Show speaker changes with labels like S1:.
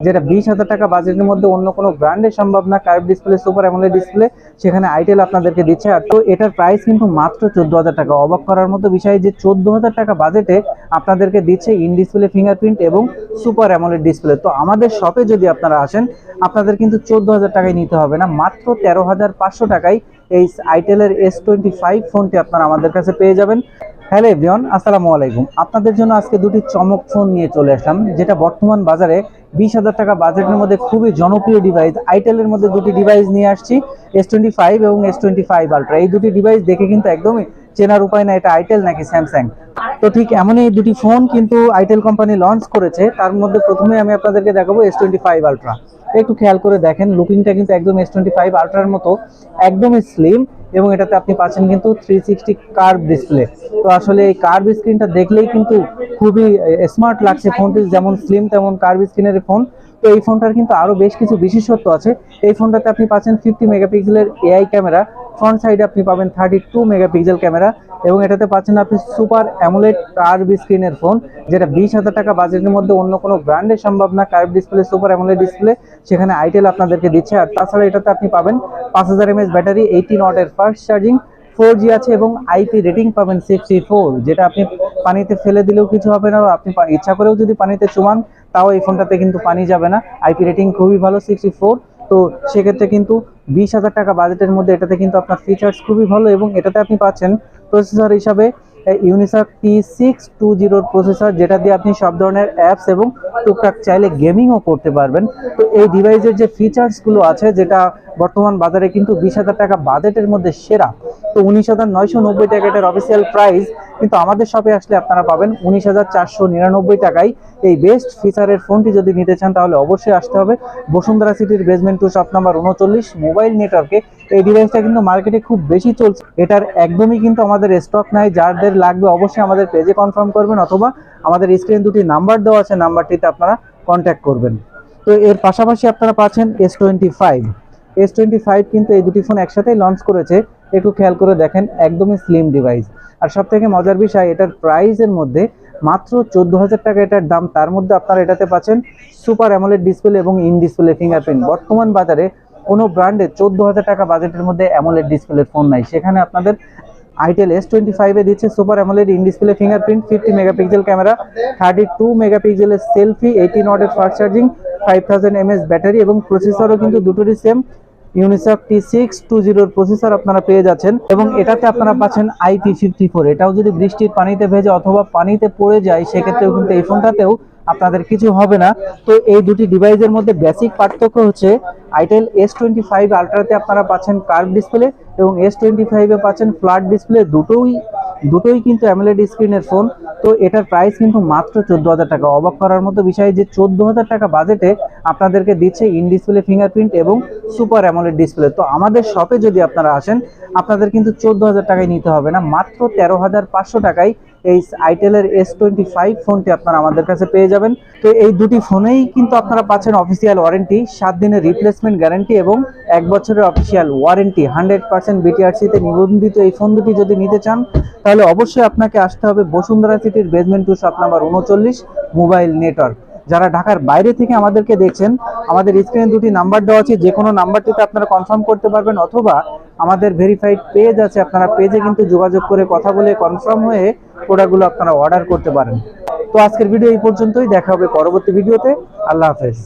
S1: যেটা 20,000 টাকা বাজেটের মধ্যে অন্য কোনো ব্র্যান্ডে সম্ভব না। Curve display, super AMOLED display, সেখানে আইটেল আপনাদেরকে দিচ্ছে। আর তো এটার প্রাইস কিন্তু মাত্র 14,000 টাকা। অবাক করার মতো বিষয় যে 14,000 টাকা বাজেটে আপনাদেরকে দিচ্ছে ইন ডিসপ্লে ফিঙ্গারপ্রিন্ট এবং সুপার অ্যামোলেড ডিসপ্লে। তো আমাদের শপে যদি আপনারা আসেন, আপনাদের কিন্তু 14,000 টাকায় নিতে হবে না, মাত্র 13,500 টাকায় এই আইটেলের S25 ফোনটি আপনারা আমাদের কাছে পেয়ে যাবেন। হ্যালো এভরিওয়ান, আসসালামু আলাইকুম। আপনাদের জন্য আজকে দুটি চমক ফোন নিয়ে চলে আসলাম, যেটা বর্তমান বাজারে 20,000 টাকা বাজেটের মধ্যে খুবই জনপ্রিয় ডিভাইস। আইটেলের মধ্যে দুটি ডিভাইস নিয়ে আসছি, S25 এবং S25 আলট্রা। এই দুটি ডিভাইস দেখে কিন্তু একদমই চেনার উপায় না এটা আইটেল নাকি স্যামসাং। তো ঠিক এমনই দুটি ফোন কিন্তু আইটেল কোম্পানি লঞ্চ করেছে। তার মধ্যে প্রথমে আমি আপনাদেরকে দেখাবো S25 আলট্রা। একটু খেয়াল করে দেখেন, লুকিংটা কিন্তু একদম S25 আলট্রার মতো, একদমই স্লিম, এবং এটাতে আপনি পাচ্ছেন কিন্তু 360 কার্ভ ডিসপ্লে। তো আসলে এই কার্ভ স্ক্রিনটা দেখলেই কিন্তু খুবই স্মার্ট লাগছে। ফোনটি যেমন স্লিম তেমন কার্ভ স্ক্রিনের ফোন। তো এই ফোনটার কিন্তু আরো বেশ কিছু বিশেষত্ব আছে। এই ফোনটাতে আপনি পাচ্ছেন 50 মেগাপিক্সেলের এআই ক্যামেরা, ফ্রন্ট সাইডে আপনি পাবেন 32 মেগাপিক্সেল ক্যামেরা, এবং এটাতে পাচ্ছেন আপনি সুপার অ্যামোলেড কার্ভ স্ক্রিনের ফোন, যেটা 20,000 টাকা বাজেটের মধ্যে অন্য কোনো ব্র্যান্ডে সম্ভব না। Curve display, super AMOLED display, সেখানে আইটেল আপনাদেরকে দিচ্ছে। আর তাছাড়া এটাতে আপনি পাবেন 5000 mAh ব্যাটারি, 18 ওয়াটের ফাস্ট চার্জিং, 4G আছে, এবং আইপি রেটিং পাবেন 64, যেটা আপনি পানিতে ফেলে দিলেও কিছু হবে না। আপনি ইচ্ছা করেও যদি পানিতে চুমান, তাও এই ফোনটাতে কিন্তু পানি যাবে না। আইপি রেটিং খুবই ভালো, 64। তো সেক্ষেত্রে কিন্তু 20,000 টাকা বাজেটের মধ্যে এটাতে কিন্তু আপনার ফিচার্স খুবই ভালো, এবং এটাতে আপনি পাচ্ছেন প্রসেসর হিসাবে ইউনিসক T620 প্রসেসর, যেটা দিয়ে আপনি সব ধরনের অ্যাপস এবং টুকটাক চাইলে গেমিংও করতে পারবেন। তো এই ডিভাইসের যে ফিচার্সগুলো আছে, যেটা বর্তমান বাজারে কিন্তু 20,000 টাকা বাজেটের মধ্যে সেরা। তো 19,990 টাকা এটার অফিসিয়াল প্রাইস, কিন্তু আমাদের শপে আসলে আপনারা পাবেন 19,499 টাকায়। এই বেস্ট ফিচারের ফোনটি যদি নিতে চান, তাহলে অবশ্যই আসতে হবে বসুন্ধরা সিটির বেসমেন্ট 2 শপ নাম্বার 39 মোবাইল নেটওয়ার্কে। এই ডিভাইসটা কিন্তু মার্কেটে খুব বেশি চলছে, এটার একদমই কিন্তু আমাদের স্টক নাই। যাদের লাগবে অবশ্যই আমাদের পেজে কনফার্ম করবেন, অথবা আমাদের স্ক্রিনে দুটি নাম্বার দেওয়া আছে, নাম্বারটিতে আপনারা কন্ট্যাক্ট করবেন। তো এর পাশাপাশি আপনারা পাচ্ছেন S25 কিন্তু এই দুটি ফোন একসাথেই লঞ্চ করেছে। একটু খেয়াল করে দেখেন, একদমই স্লিম ডিভাইস। আর সব থেকে মজার বিষয়, এটার প্রাইসের মধ্যে মাত্র 14,000 টাকা এটার দাম। তার মধ্যে আপনারা এটাতে পাচ্ছেন সুপার অ্যামোলেড ডিসপ্লে এবং ইন ডিসপ্লে ফিঙ্গারপ্রিন্ট। বর্তমান বাজারে কোনো ব্র্যান্ডে 14,000 টাকা বাজেটের মধ্যে অ্যামোলেড ডিসপ্লের ফোন নাই। সেখানে আপনাদের আইটেল S25 এ দিচ্ছে super AMOLED in display fingerprint, 50 megapixel camera, 32 মেগাপিক্সেলের সেলফি, 18 ওয়াটের ফাস্ট চার্জিং, 5000 mAh ব্যাটারি, এবং প্রসেসরও কিন্তু দুটোরই সেম ইউনিসক T620 প্রসেসর আপনারা পেয়ে যাচ্ছেন। এবং এটাতে আপনারা পাচ্ছেন IP54। এটাও যদি বৃষ্টির পানিতে ভেজে অথবা পানিতে পড়ে যায়, সেক্ষেত্রেও কিন্তু এই ফোনটাতেও আপনাদের কিছু হবে না। তো এই দুটি ডিভাইসের মধ্যে বেসিক পার্থক্য হচ্ছে, আইটেল S25 আলট্রাতে আপনারা পাচ্ছেন কার্ভ ডিসপ্লে, এবং S25 এ পাচ্ছেন ফ্ল্যাট ডিসপ্লে। দুটোই কিন্তু অ্যামোলেড স্ক্রিনের ফোন। তো এটার প্রাইস কিন্তু মাত্র 14,000 টাকা। অবাক করার মতো বিষয় যে 14,000 টাকা বাজেটে আপনাদেরকে দিচ্ছে ইন ডিসপ্লে ফিঙ্গারপ্রিন্ট এবং সুপার অ্যামোলেড ডিসপ্লে। তো আমাদের শপে যদি আপনারা আসেন, আপনাদের কিন্তু 14,000 টাকায় নিতে হবে না, মাত্র 13,500 টাকায় এই আইটেলের S25 ফোনটি আপনারা আমাদের কাছে পেয়ে যাবেন। তো এই দুটি ফোনেই কিন্তু আপনারা পাচ্ছেন অফিসিয়াল ওয়ারেন্টি, 7 দিনের রিপ্লেসমেন্ট গ্যারান্টি, এবং 1 বছরের অফিসিয়াল ওয়ারেন্টি। 100% BTRC-তে নিবন্ধিত এই ফোন দুটি যদি নিতে চান, তাহলে অবশ্যই আপনাকে আসতে হবে বসুন্ধরা সিটির basement 2 shop number 39 mobile network. যারা ঢাকার বাইরে থেকে আমাদেরকে দেখছেন, আমাদের স্ক্রিনে দুটি নাম্বার দেওয়া আছে, যে কোনো নাম্বারটিতে আপনারা কনফার্ম করতে পারবেন, অথবা আমাদের ভেরিফাইড পেজ আছে, আপনারা পেজে কিন্তু যোগাযোগ করে কথা বলে কনফার্ম হয়ে প্রোডাক্টগুলো আপনারা অর্ডার করতে পারেন। তো আজকের ভিডিও এই পর্যন্তই, দেখা হবে পরবর্তী ভিডিওতে। আল্লাহ হাফেজ।